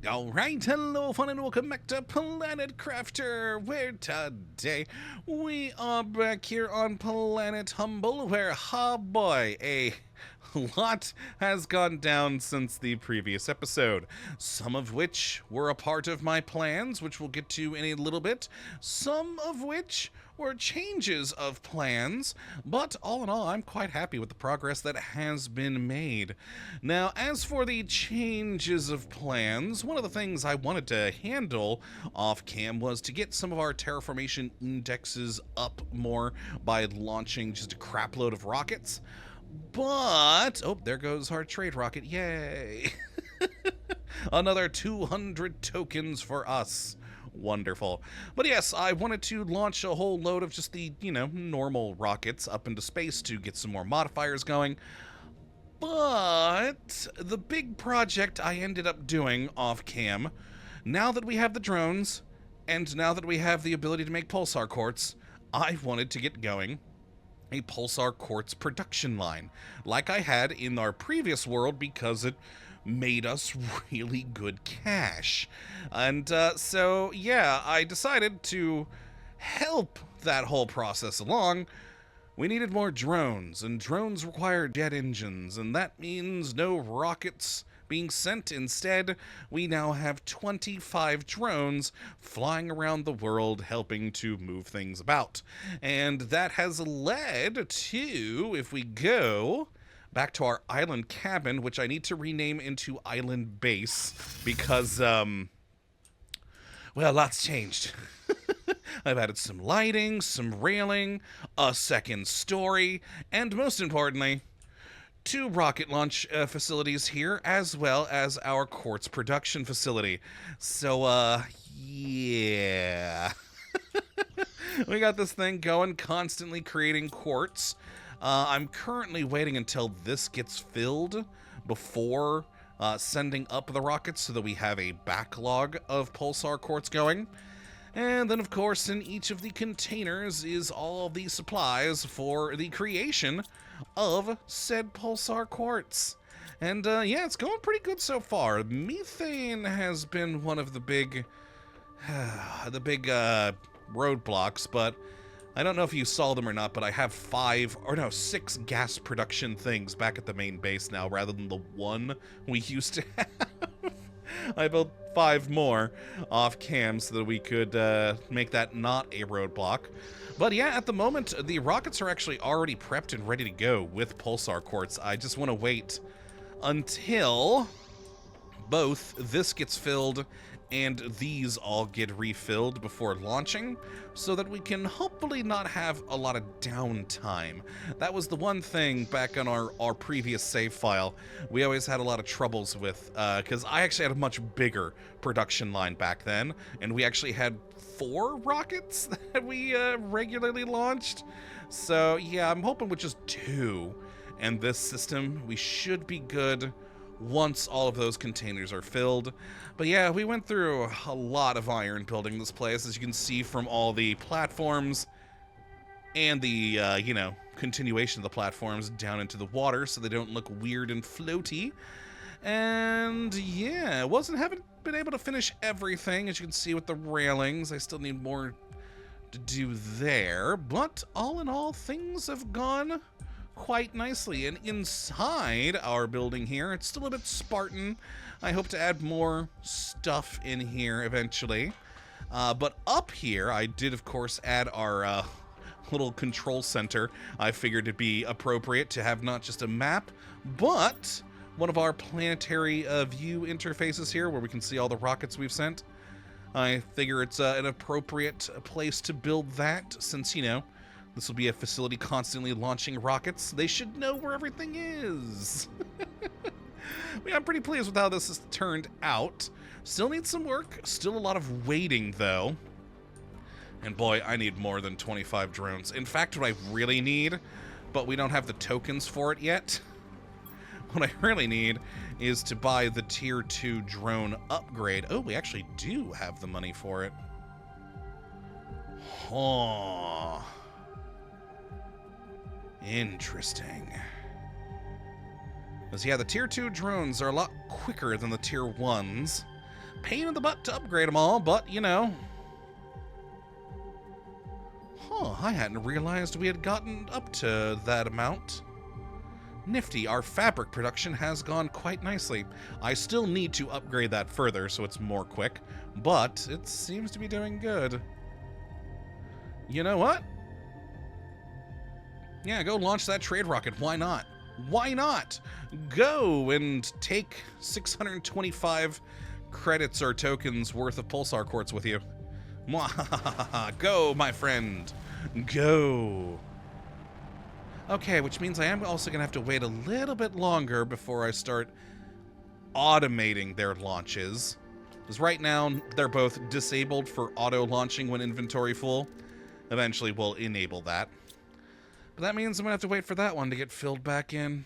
Alright, hello fun and welcome back to Planet Crafter, where today we are back here on Planet Humble, where, oh boy, a lot has gone down since the previous episode, some of which were a part of my plans, which we'll get to in a little bit, some of which were changes of plans, but all in all, I'm quite happy with the progress that has been made. Now, as for the changes of plans, one of the things I wanted to handle off cam was to get some of our terraformation indexes up more by launching just a crap load of rockets. But, oh, there goes our trade rocket, yay! Another 200 tokens for us. Wonderful. But yes, I wanted to launch a whole load of just the, normal rockets up into space to get some more modifiers going. But the big project I ended up doing off cam, now that we have the drones, and now that we have the ability to make pulsar quartz, I wanted to get going a pulsar quartz production line, like I had in our previous world, because it made us really good cash. And so, yeah, I decided to help that whole process along. We needed more drones, and drones require jet engines, and that means no rockets being sent. Instead, we now have 25 drones flying around the world helping to move things about. And that has led to, if we go back to our island cabin, which I need to rename into Island Base, because, well, lots changed. I've added some lighting, some railing, a second story, and most importantly, 2 rocket launch facilities here, as well as our quartz production facility. So, yeah. We got this thing going, constantly creating quartz. I'm currently waiting until this gets filled before sending up the rockets so that we have a backlog of pulsar quartz going. And then, of course, in each of the containers is all the supplies for the creation of said pulsar quartz. And, yeah, it's going pretty good so far. Methane has been one of the big, roadblocks, but I don't know if you saw them or not, but I have 6 gas production things back at the main base now, rather than the 1 we used to have. I built 5 more off cam so that we could make that not a roadblock. But yeah, at the moment, the rockets are actually already prepped and ready to go with pulsar quartz. I just want to wait until both this gets filled and these all get refilled before launching, so that we can hopefully not have a lot of downtime. That was the one thing back on our previous save file we always had a lot of troubles with, because I actually had a much bigger production line back then, and we actually had 4 rockets that we regularly launched. So yeah, I'm hoping with just 2 and this system, we should be good once all of those containers are filled. But yeah, we went through a lot of iron building this place, as you can see from all the platforms and the, continuation of the platforms down into the water so they don't look weird and floaty. And yeah, haven't been able to finish everything, as you can see with the railings. I still need more to do there, but all in all, things have gone quite nicely. And inside our building here, it's still a bit Spartan. I hope to add more stuff in here eventually. But up here, I did, of course, add our little control center. I figured it'd be appropriate to have not just a map, but one of our planetary view interfaces here where we can see all the rockets we've sent. I figure it's an appropriate place to build that, since, this will be a facility constantly launching rockets. They should know where everything is. Yeah, I'm pretty pleased with how this has turned out. Still needs some work. Still a lot of waiting, though. And boy, I need more than 25 drones. In fact, what I really need, but we don't have the tokens for it yet, what I really need is to buy the tier 2 drone upgrade. Oh, we actually do have the money for it. Oh. Interesting. Because, yeah, the tier 2 drones are a lot quicker than the tier 1s, pain in the butt to upgrade them all, but, you know. Huh, I hadn't realized we had gotten up to that amount. Nifty, our fabric production has gone quite nicely. I still need to upgrade that further so it's more quick, but it seems to be doing good. You know what? Yeah, go launch that trade rocket. Why not? Why not? Go and take 625 credits or tokens worth of pulsar quartz with you. Go, my friend. Go. Okay, which means I am also going to have to wait a little bit longer before I start automating their launches. Because right now, they're both disabled for auto-launching when inventory full. Eventually, we'll enable that. But that means I'm going to have to wait for that one to get filled back in.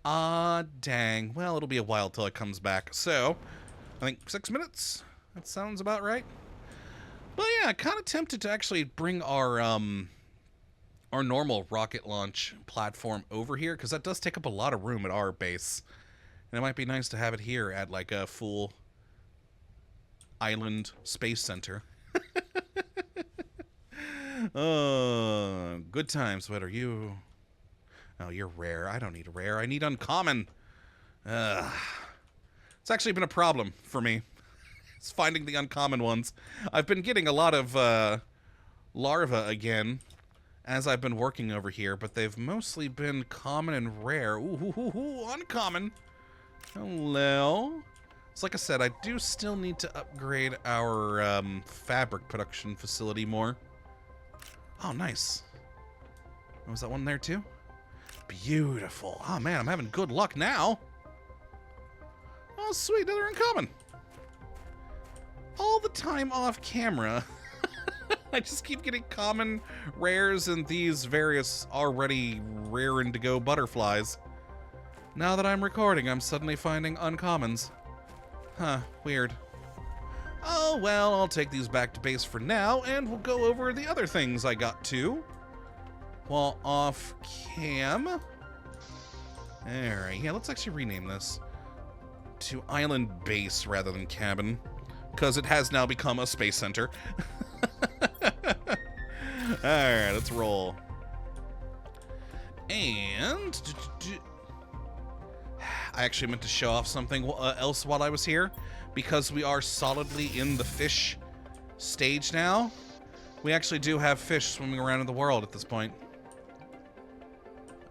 Ah, dang. Well, it'll be a while till it comes back. So, I think 6 minutes? That sounds about right. But yeah, kind of tempted to actually bring our normal rocket launch platform over here, because that does take up a lot of room at our base. And it might be nice to have it here at like a full island space center. Oh, good times. What are you? Oh, you're rare. I don't need rare. I need uncommon. It's actually been a problem for me. It's finding the uncommon ones. I've been getting a lot of larvae again as I've been working over here, but they've mostly been common and rare. Ooh, uncommon. Hello. So like I said, I do still need to upgrade our fabric production facility more. Oh, nice. Oh, was that one there too? Beautiful. Oh man, I'm having good luck now. Oh, sweet, another uncommon. All the time off camera. I just keep getting common, rares, and these various already rare and to go butterflies. Now that I'm recording, I'm suddenly finding uncommons. Huh, weird. Oh, well, I'll take these back to base for now, and we'll go over the other things I got to while off cam. Alright, yeah, let's actually rename this to Island Base rather than Cabin, because it has now become a space center. Alright, let's roll. And I actually meant to show off something else while I was here, because we are solidly in the fish stage now. We actually do have fish swimming around in the world at this point.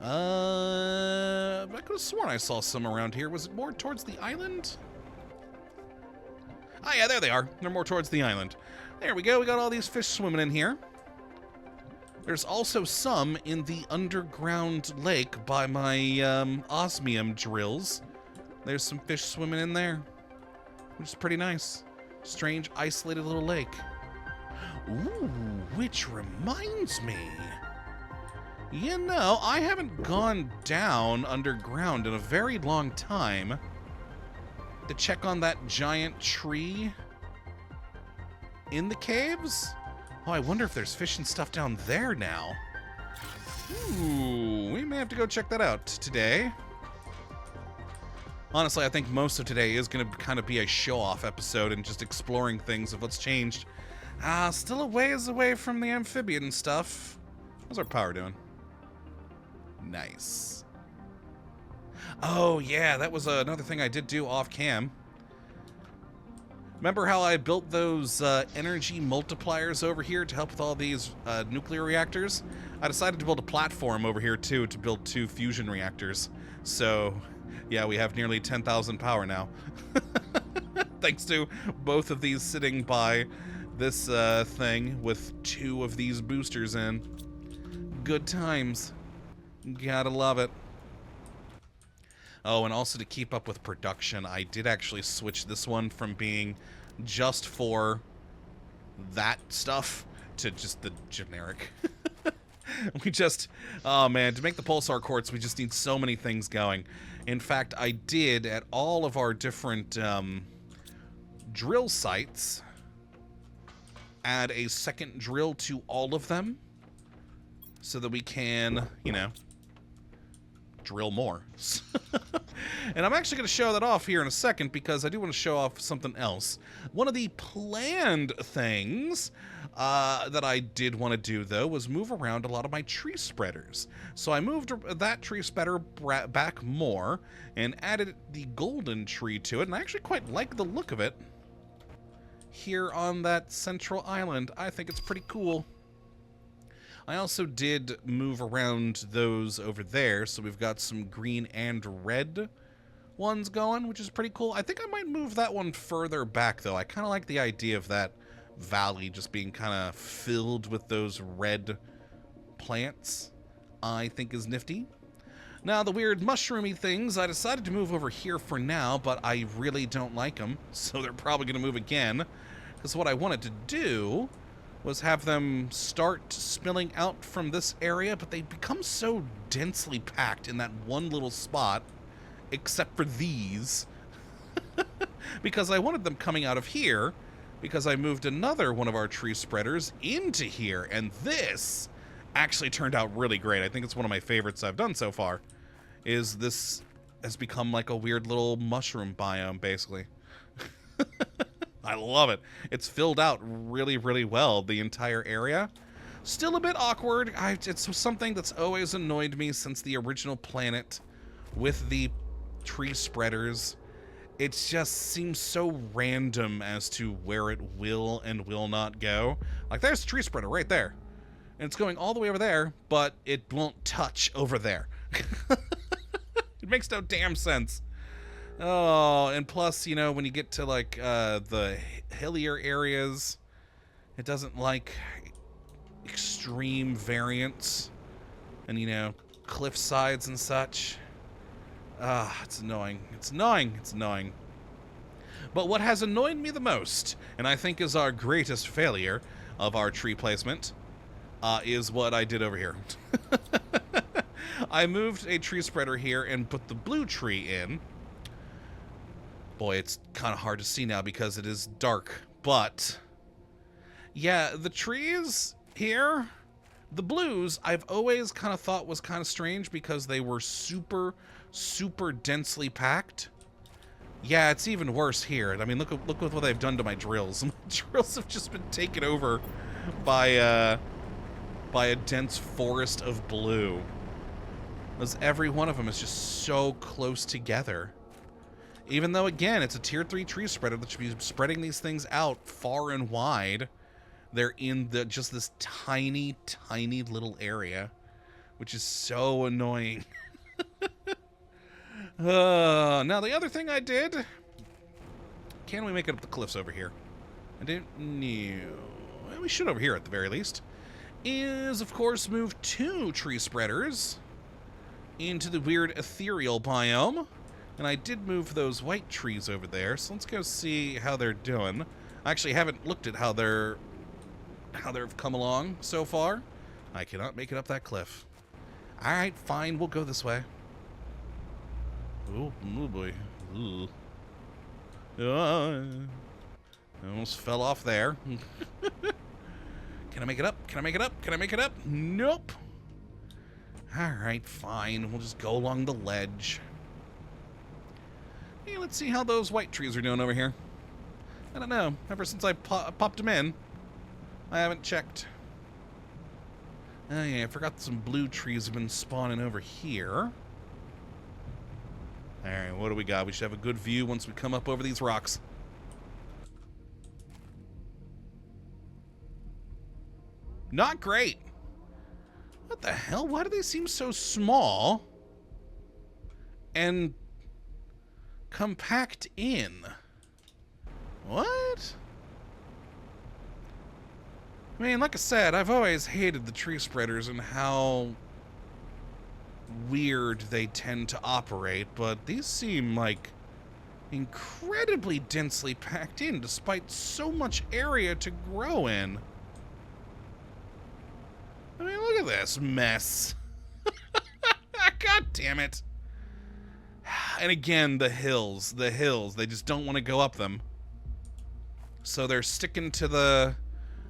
I could have sworn I saw some around here. Was it more towards the island? Ah, yeah, there they are. They're more towards the island. There we go. We got all these fish swimming in here. There's also some in the underground lake by my osmium drills. There's some fish swimming in there, which is pretty nice. Strange, isolated little lake. Ooh, which reminds me. You know, I haven't gone down underground in a very long time to check on that giant tree in the caves. Oh, I wonder if there's fish and stuff down there now. Ooh, we may have to go check that out today. Honestly, I think most of today is going to kind of be a show-off episode and just exploring things of what's changed. Still a ways away from the amphibian stuff. How's our power doing? Nice. Oh, yeah, that was another thing I did do off-cam. Remember how I built those energy multipliers over here to help with all these nuclear reactors? I decided to build a platform over here, too, to build 2 fusion reactors. So, yeah, we have nearly 10,000 power now. Thanks to both of these sitting by this thing with 2 of these boosters in. Good times. Gotta love it. Oh, and also to keep up with production, I did actually switch this one from being just for that stuff to just the generic. We just, oh man, to make the pulsar quartz, we just need so many things going. In fact, I did at all of our different drill sites add a second drill to all of them so that we can, you know, drill more. And I'm actually going to show that off here in a second because I do want to show off something else. One of the planned things that I did want to do, though, was move around a lot of my tree spreaders. So I moved that tree spreader back more and added the golden tree to it, and I actually quite like the look of it here on that central island. I think it's pretty cool. I also did move around those over there, so we've got some green and red ones going, which is pretty cool. I think I might move that one further back, though. I kind of like the idea of that valley just being kind of filled with those red plants. I think is nifty. Now, the weird mushroomy things, I decided to move over here for now, but I really don't like them, so they're probably going to move again, because what I wanted to do was have them start spilling out from this area, but they become so densely packed in that one little spot, except for these, because I wanted them coming out of here, because I moved another one of our tree spreaders into here, and this actually turned out really great. I think it's one of my favorites I've done so far, is this has become like a weird little mushroom biome, basically. I love it. It's filled out really, really well, the entire area. Still a bit awkward. It's something that's always annoyed me since the original planet with the tree spreaders. It just seems so random as to where it will and will not go. Like, there's a tree spreader right there. And it's going all the way over there, but it won't touch over there. It makes no damn sense. Oh, and plus, you know, when you get to, like, the hillier areas, it doesn't like extreme variance. And, you know, cliff sides and such. It's annoying. It's annoying. It's annoying. But what has annoyed me the most, and I think is our greatest failure of our tree placement, is what I did over here. I moved a tree spreader here and put the blue tree in. Boy, it's kind of hard to see now because it is dark, but yeah, the trees here, the blues, I've always kind of thought was kind of strange because they were super, super densely packed. Yeah, it's even worse here. I mean, look what they've done to my drills. My drills have just been taken over by a dense forest of blue. Because every one of them is just so close together. Even though, again, it's a tier 3 tree spreader that should be spreading these things out far and wide, they're in just this tiny, tiny little area, which is so annoying. Now, the other thing I did... Can we make it up the cliffs over here? I didn't know. Well, we should over here at the very least. Is, of course, move 2 tree spreaders into the weird ethereal biome. And I did move those white trees over there, so let's go see how they're doing. I actually haven't looked at how they've come along so far. I cannot make it up that cliff. Alright, fine, we'll go this way. Oh boy. Ooh. I almost fell off there. Can I make it up? Can I make it up? Can I make it up? Nope. Alright, fine. We'll just go along the ledge. Hey, let's see how those white trees are doing over here. I don't know. Ever since I popped them in, I haven't checked. Oh yeah, I forgot some blue trees have been spawning over here. Alright, what do we got? We should have a good view once we come up over these rocks. Not great. What the hell? Why do they seem so small and compact in? What? I mean, like I said, I've always hated the tree spreaders and how weird they tend to operate, but these seem like incredibly densely packed in despite so much area to grow in. I mean, look at this mess. God damn it. And again, the hills, they just don't want to go up them. So they're sticking to the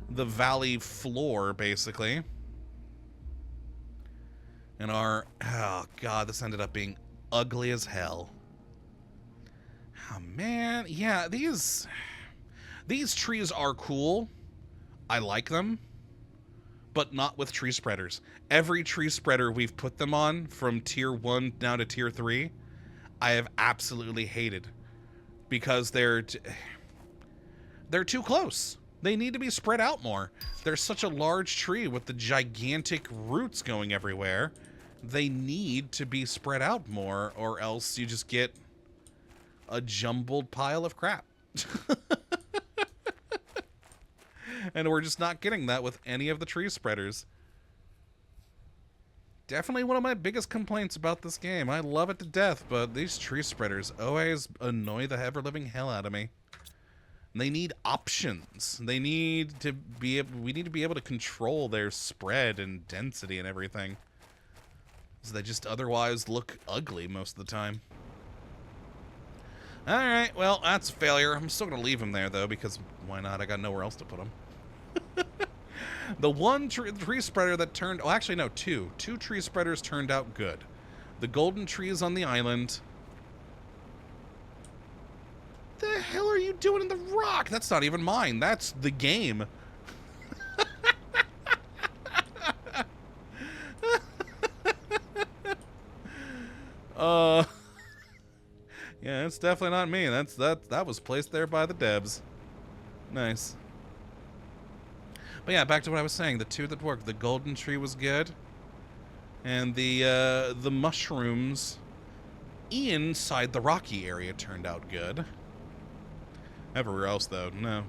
valley floor, basically. And oh god, this ended up being ugly as hell. Oh, man. Yeah, these trees are cool. I like them. But not with tree spreaders. Every tree spreader we've put them on, from tier 1 now to tier 3, I have absolutely hated. Because they're too close. They need to be spread out more. They're such a large tree with the gigantic roots going everywhere. They need to be spread out more, or else you just get a jumbled pile of crap. And we're just not getting that with any of the tree spreaders. Definitely one of my biggest complaints about this game. I love it to death, but these tree spreaders always annoy the ever-living hell out of me. They need options. They need to be able, we need to be able to control their spread and density and everything. So they just otherwise look ugly most of the time. Alright, well, that's a failure. I'm still going to leave him there, though, because why not? I got nowhere else to put him. The one tree spreader that turned... Oh, actually, no, two. Two tree spreaders turned out good. The golden trees on the island. The hell are you doing in the rock? That's not even mine. That's the game. Yeah, it's definitely not me. That was placed there by the devs. Nice. But yeah, back to what I was saying. The two that worked. The golden tree was good. And the mushrooms inside the rocky area turned out good. Everywhere else, though, no.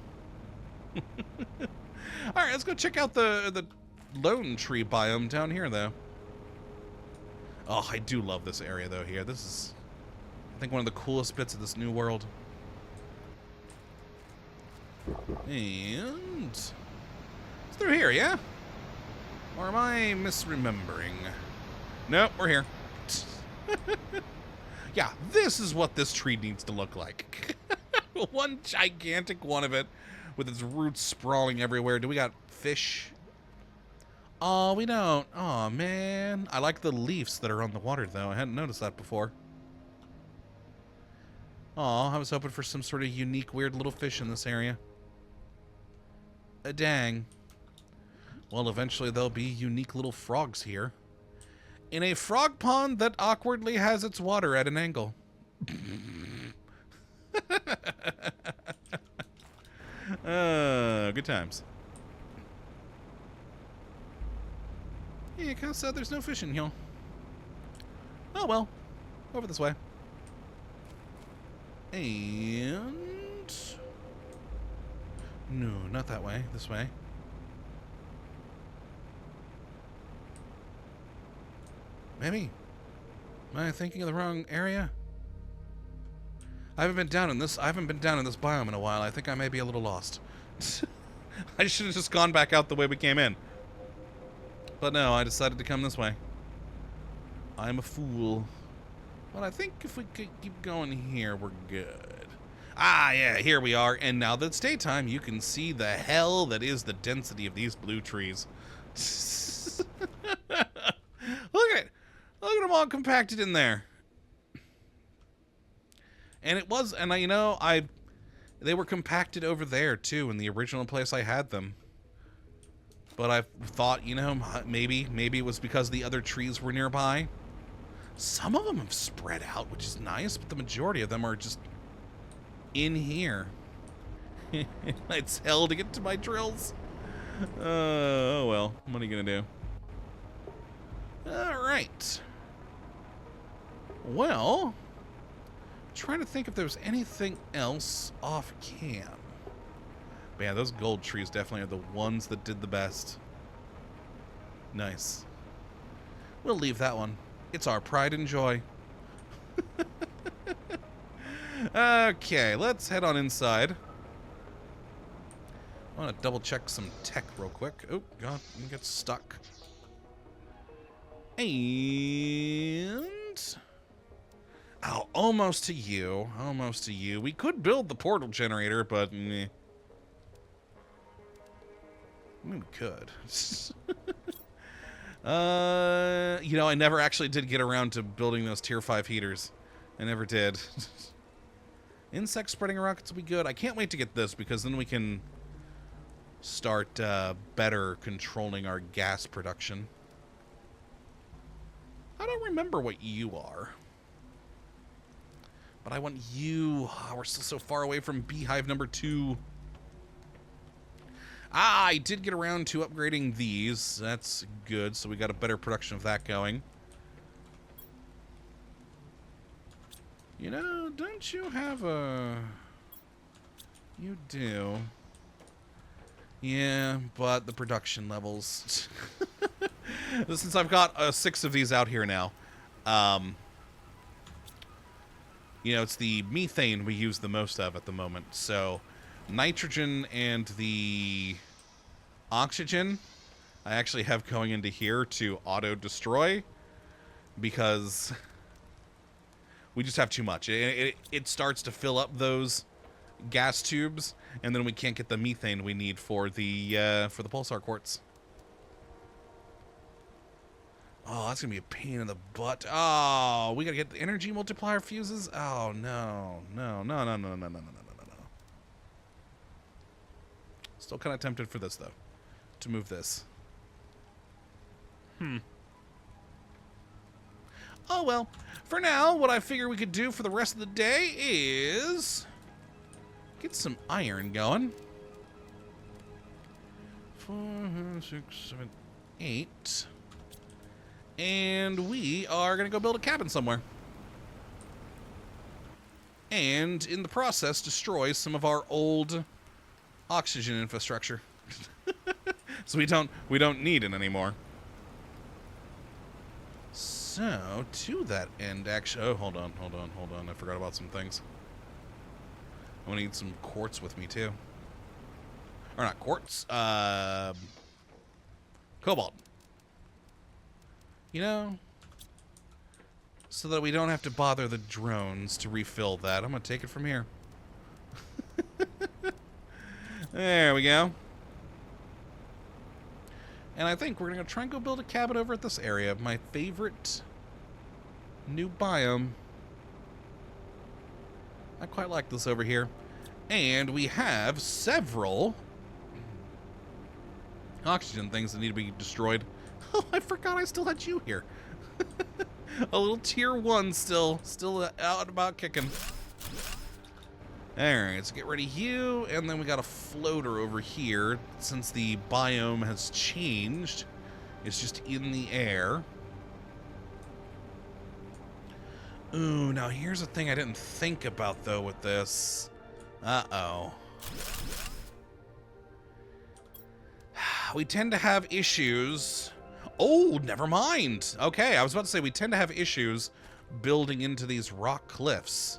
Alright, let's go check out the lone tree biome down here, though. Oh, I do love this area, though, here. This is, I think, one of the coolest bits of this new world. And it's through here, yeah? Or am I misremembering? Nope, we're here. Yeah, this is what this tree needs to look like. One gigantic one of it with its roots sprawling everywhere. Do we got fish? Oh, we don't. Oh, man. I like the leaves that are on the water, though. I hadn't noticed that before. Oh, I was hoping for some sort of unique, weird little fish in this area. Dang. Well, eventually there'll be unique little frogs here. In a frog pond that awkwardly has its water at an angle. Good times. Yeah, kind of sad there's no fish in here. Oh well. Over this way. And... no, not that way. This way. Maybe. Am I thinking of the wrong area? I haven't been down in this biome in a while. I think I may be a little lost. I should have just gone back out the way we came in. But no, I decided to come this way. I'm a fool. But I think if we could keep going here, we're good. Ah, yeah, here we are. And now that it's daytime, you can see the hell that is the density of these blue trees. Look at them all compacted in there. And it was, and you know, they were compacted over there too in the original place I had them. But I thought, you know, maybe it was because the other trees were nearby. Some of them have spread out, which is nice, but the majority of them are just in here. It's hell to get to my drills. Oh well, what are you gonna do? All right. Well, I'm trying to think if there was anything else off cam. But yeah, those gold trees definitely are the ones that did the best. Nice. We'll leave that one. It's our pride and joy. Okay, let's head on inside. I want to double check some tech real quick. Oh, God, you get stuck. And... oh, almost to you. Almost to you. We could build the portal generator, but... meh. We could. You know, I never actually did get around to building those tier 5 heaters. I never did. Insect spreading rockets will be good. I can't wait to get this because then we can start better controlling our gas production. I don't remember what you are. But I want you. Oh, we're still so far away from beehive number 2. Ah, I did get around to upgrading these. That's good. So we got a better production of that going. You know, don't you have a... You do. Yeah, but the production levels... Since I've got 6 of these out here now, you know, it's the methane we use the most of at the moment. So, nitrogen and the oxygen, I actually have going into here to auto-destroy because we just have too much. It starts to fill up those gas tubes, and then we can't get the methane we need for the pulsar quartz. Oh, that's going to be a pain in the butt. Oh, we got to get the energy multiplier fuses? Oh, no. No, no, no, no, no, no, no, no, no, no. Still kind of tempted for this, though. To move this. Oh, well. For now, what I figure we could do for the rest of the day is... get some iron going. 4, 6, 7, 8... And we are going to go build a cabin somewhere. And in the process, destroy some of our old oxygen infrastructure. So we don't need it anymore. So, to that end, actually... Oh, hold on. I forgot about some things. I'm going to need some quartz with me, too. Or not quartz. Cobalt. You know, so that we don't have to bother the drones to refill that, I'm going to take it from here. There we go. And I think we're going to try and go build a cabin over at this area. My favorite new biome. I quite like this over here. And we have several oxygen things that need to be destroyed. Oh, I forgot I still had you here. A little tier 1 still out and about kicking. Alright, let's get rid of you, and then we got a floater over here. Since the biome has changed, it's just in the air. Ooh, now here's a thing I didn't think about, though, with this. Uh-oh. We tend to have issues... Oh, never mind. Okay, I was about to say we tend to have issues building into these rock cliffs.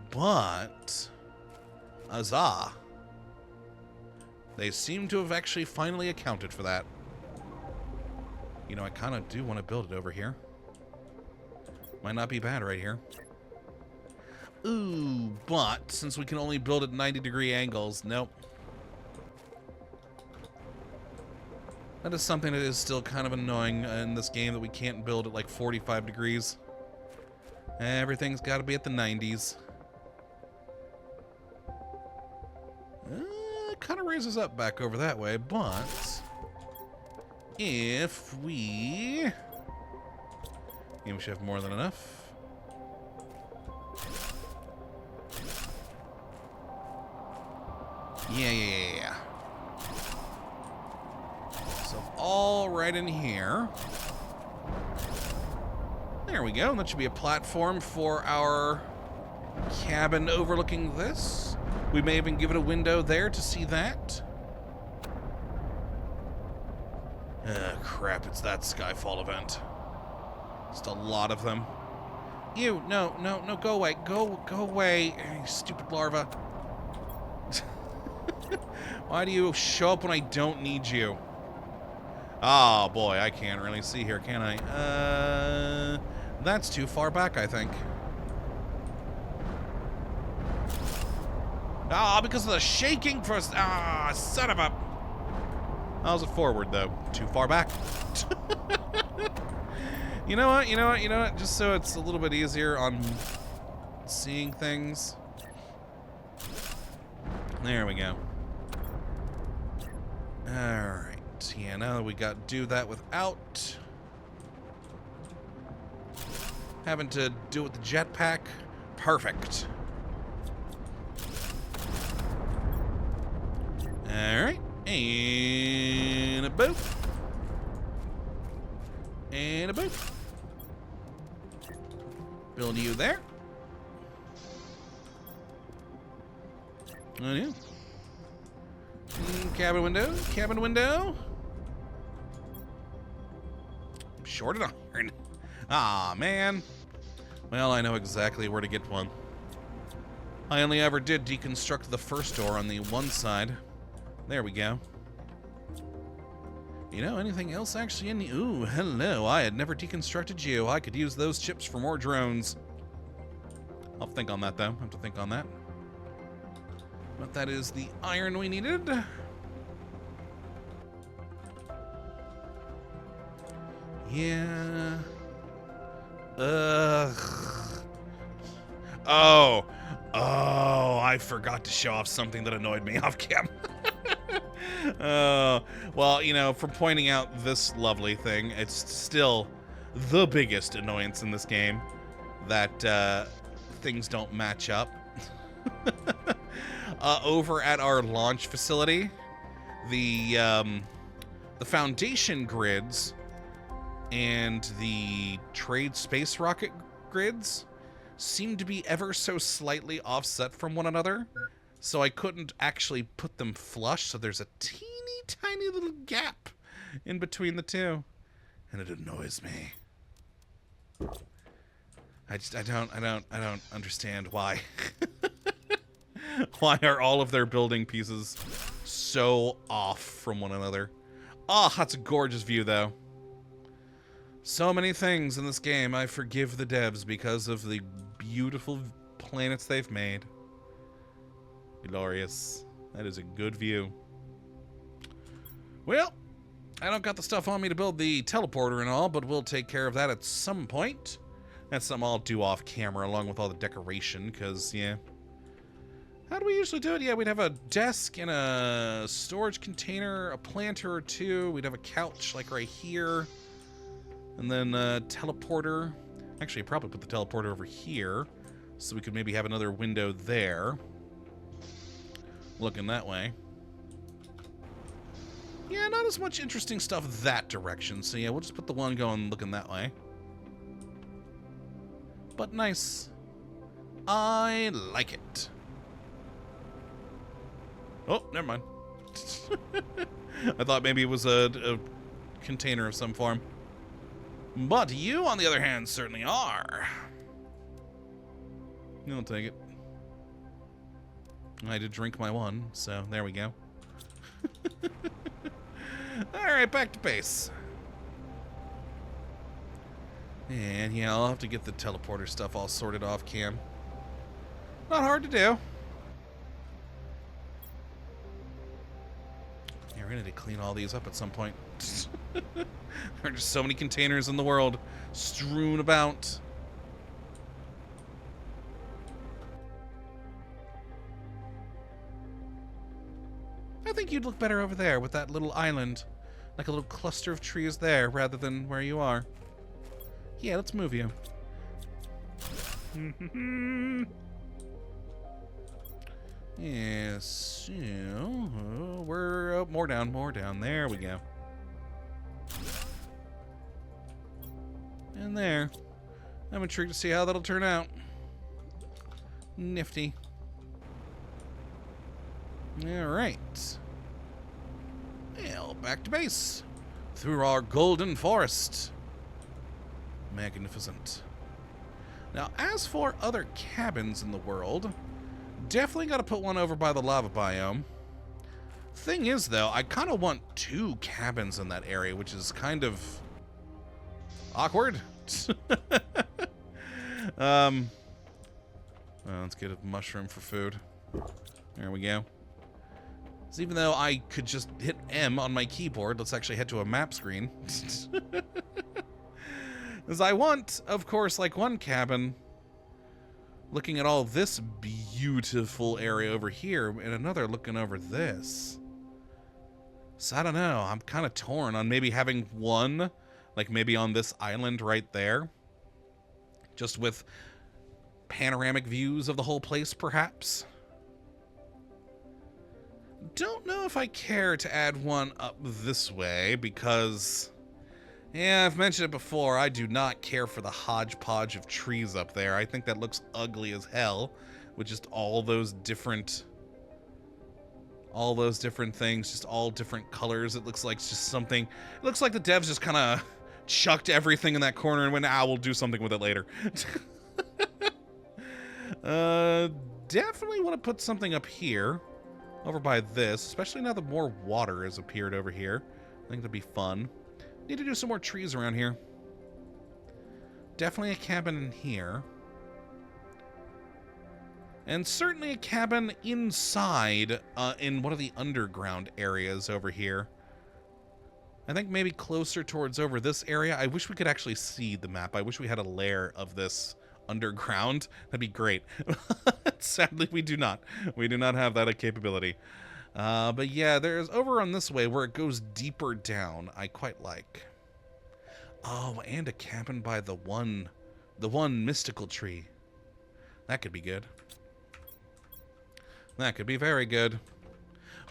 But... Huzzah. They seem to have actually finally accounted for that. You know, I kind of do want to build it over here. Might not be bad right here. Ooh, but since we can only build at 90-degree angles, nope. That is something that is still kind of annoying in this game, that we can't build at like 45 degrees. Everything's got to be at the 90s. It kind of raises up back over that way, but if we... Yeah, we should have more than enough. Yeah. So all right in here. There we go. That should be a platform for our cabin overlooking this. We may even give it a window there to see that. Crap, it's that Skyfall event. Just a lot of them. Ew, no, go away. Go away, you stupid larva. Why do you show up when I don't need you? Oh, boy, I can't really see here, can I? That's too far back, I think. Ah, because of the shaking first. Ah, son of a... How's it forward, though? Too far back. You know what? Just so it's a little bit easier on seeing things. There we go. Alright. Yeah, now we got to do that without having to do it with the jetpack. Perfect. Alright. And a boop. And a boop. Build you there. Oh, yeah. Cabin window. Cabin window. Shorted iron. Ah, man. Well, I know exactly where to get one. I only ever did deconstruct the first door on the one side. There we go. You know, anything else actually in the... Ooh, hello. I had never deconstructed you. I could use those chips for more drones. I'll think on that, though. I have to think on that. But that is the iron we needed. Yeah. Oh, I forgot to show off something that annoyed me off cam. Well, you know, for pointing out this lovely thing, it's still the biggest annoyance in this game that things don't match up. Over at our launch facility, the foundation grids and the trade space rocket grids seem to be ever so slightly offset from one another, so I couldn't actually put them flush, so there's a teeny tiny little gap in between the two, and it annoys me. I don't understand why. Why are all of their building pieces so off from one another? Oh, that's a gorgeous view, though. So many things in this game I forgive the devs because of the beautiful planets they've made. Glorious. That is a good view. Well, I don't got the stuff on me to build the teleporter and all, but we'll take care of that at some point. That's something I'll do off camera along with all the decoration, because, yeah. How do we usually do it? Yeah, we'd have a desk and a storage container, a planter or two. We'd have a couch, like right here. And then a teleporter. Actually, I'd probably put the teleporter over here, so we could maybe have another window there. Looking that way. Yeah, not as much interesting stuff that direction. So yeah, we'll just put the one going looking that way. But nice. I like it. Oh, never mind. I thought maybe it was a container of some form. But you, on the other hand, certainly are. I'll take it. I did drink my one, so there we go. Alright, back to base. And yeah, I'll have to get the teleporter stuff all sorted off cam. Not hard to do. Yeah, we're gonna need to clean all these up at some point. There are just so many containers in the world strewn about. I think you'd look better over there with that little island. Like a little cluster of trees there rather than where you are. Yeah, let's move you. Yes, so, we're up, more down. There we go. And there. I'm intrigued to see how that'll turn out. Nifty. Alright. Well, back to base. Through our golden forest. Magnificent. Now, as for other cabins in the world, definitely got to put one over by the lava biome. Thing is, though, I kind of want 2 cabins in that area, which is kind of awkward. Well, let's get a mushroom for food. There we go. So even though I could just hit M on my keyboard, let's actually head to a map screen. As I want, of course, like one cabin, looking at all this beautiful area over here and another looking over this. So I don't know. I'm kind of torn on maybe having one, like maybe on this island right there, just with panoramic views of the whole place, perhaps. Don't know if I care to add one up this way because, yeah, I've mentioned it before, I do not care for the hodgepodge of trees up there. I think that looks ugly as hell with just all those different things, just all different colors. It looks like just something, it looks like the devs just kind of chucked everything in that corner and went, we'll do something with it later. Definitely want to put something up here, over by this, especially now that more water has appeared over here. I think that'd be fun. Need to do some more trees around here. Definitely a cabin in here. And certainly a cabin inside, in one of the underground areas over here. I think maybe closer towards over this area. I wish we could actually see the map. I wish we had a layer of this underground. That'd be great. Sadly, we do not. We do not have that capability. But yeah, there's over on this way where it goes deeper down. I quite like. Oh, and a cabin by the one mystical tree. That could be good. That could be very good.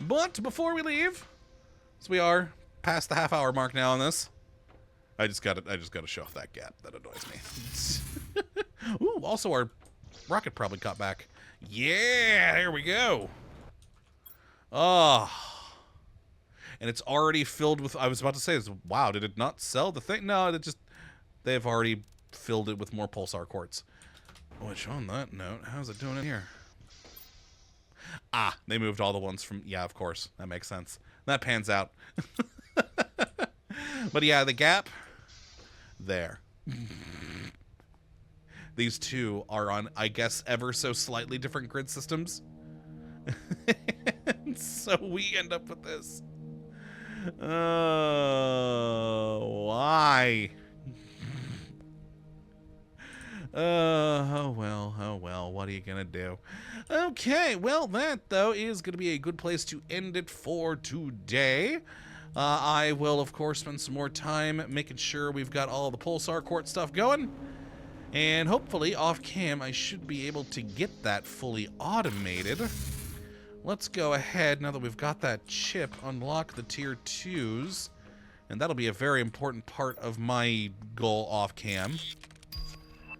But before we leave, so we are past the half-hour mark now on this. I just gotta show off that gap. That annoys me. Ooh, also our rocket probably caught back. Yeah, there we go. Oh. And it's already filled with, I was about to say, wow, did it not sell the thing? No, they've already filled it with more pulsar quartz. Which, on that note, how's it doing in here? Ah, they moved all the ones from, yeah, of course. That makes sense. That pans out. But yeah, the gap, there. These two are on, I guess, ever so slightly different grid systems. So we end up with this. Why? Oh well, what are you gonna do? Okay, well, that, though, is gonna be a good place to end it for today. I will, of course, spend some more time making sure we've got all the pulsar quartz stuff going. And hopefully, off-cam, I should be able to get that fully automated. Let's go ahead, now that we've got that chip, unlock the tier 2s. And that'll be a very important part of my goal off-cam.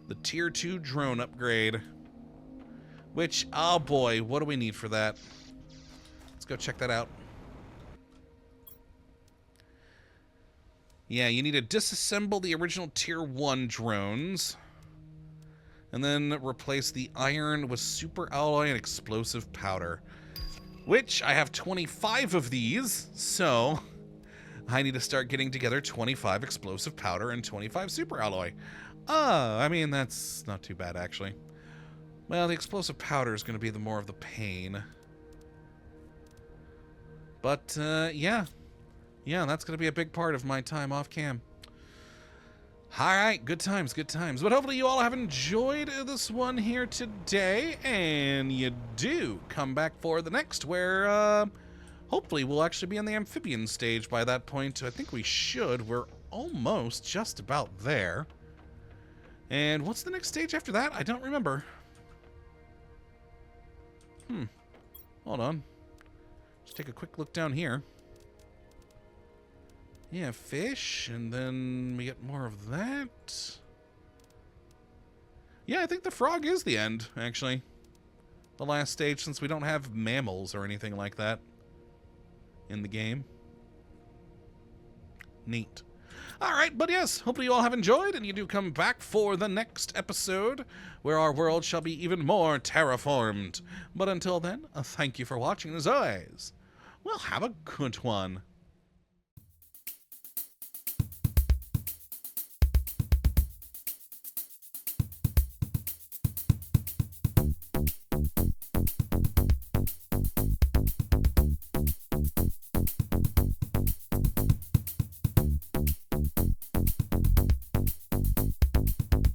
The tier 2 drone upgrade. Which, oh boy, what do we need for that? Let's go check that out. Yeah, you need to disassemble the original tier 1 drones. And then replace the iron with super alloy and explosive powder. Which, I have 25 of these, so I need to start getting together 25 explosive powder and 25 super alloy. I mean, that's not too bad, actually. Well, the explosive powder is going to be the more of the pain. But, yeah. Yeah, that's going to be a big part of my time off cam. Alright, good times, good times. But hopefully you all have enjoyed this one here today, and you do come back for the next, where, hopefully we'll actually be on the amphibian stage by that point. I think we should. We're almost just about there. And what's the next stage after that? I don't remember. Hold on. Just take a quick look down here. Yeah, fish, and then we get more of that. Yeah, I think the frog is the end, actually. The last stage, since we don't have mammals or anything like that in the game. Neat. Alright, but yes, hopefully you all have enjoyed, and you do come back for the next episode, where our world shall be even more terraformed. But until then, thank you for watching, as always. Well, have a good one.